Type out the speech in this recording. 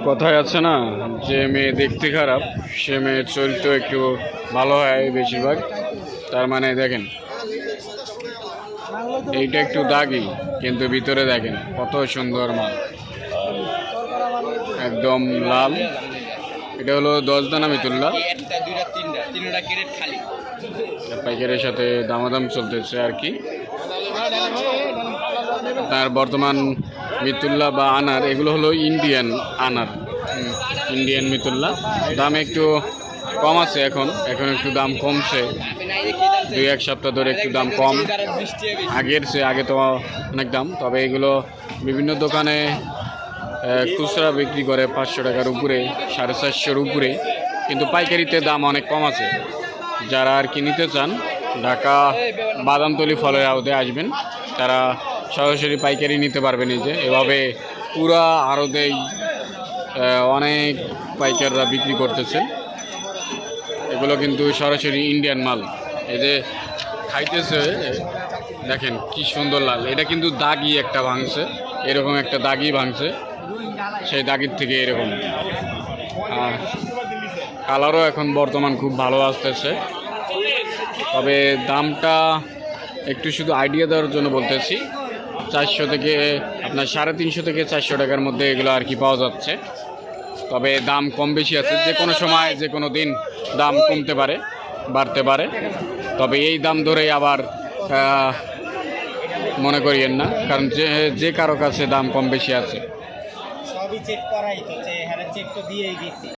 কথায় আছে না, যে মেয়ে দেখতে খারাপ সে মেয়ের চরিত্র একটু ভালো হয় বেশিরভাগ। তার মানে দেখেন, এইটা একটু দাগি কিন্তু ভিতরে দেখেন কত সুন্দর মাল, একদম লাল। এটা হলো 10 দানা মিতুল্লা, পাইকারের সাথে দামাদাম চলতেছে আর কি। তার বর্তমান মিতুল্লা বা আনার, এগুলো হলো ইন্ডিয়ান আনার, ইন্ডিয়ান মিতুল্লা। দাম একটু কম আছে, এখন একটু দাম কমছে, 2-1 সপ্তাহ ধরে একটু দাম কম আগের চেয়ে। আগে তো অনেক দাম, তবে এগুলো বিভিন্ন দোকানে খুচরা বিক্রি করে 500 টাকার উপরে, 450-র উপরে, কিন্তু পাইকারিতে দাম অনেক কম আছে। যারা আর কি নিতে চান ঢাকা বাদামতলি ফলের আড়তে আসবেন, তারা সরাসরি পাইকারি নিতে পারবেন। এই যে এভাবে পুরা আড়তেই অনেক পাইকাররা বিক্রি করতেছে। এগুলো কিন্তু সরাসরি ইন্ডিয়ান মাল। এই যে খাইতেছে দেখেন কি সুন্দর লাল, এটা কিন্তু দাগি একটা ভাঙছে, এরকম একটা দাগি ভাঙছে, সেই দাগির থেকে এরকম। আর কালারও এখন বর্তমান খুব ভালো আসতেছে, তবে দামটা একটু শুধু আইডিয়া দেওয়ার জন্য বলতেছি, 400 থেকে আপনার 350 থেকে 400 টাকার মধ্যে এগুলো আর কি পাওয়া যাচ্ছে। তবে দাম কম বেশি আছে, যে কোনো সময় যে কোনো দিন দাম কমতে পারে, বাড়তে পারে। তবে এই দাম ধরেই আবার মনে করিয়েন না, কারণ যে কারো কাছে দাম কম বেশি আছে। সবই চেক করাই তো, চেক তো দিয়েই দিচ্ছি।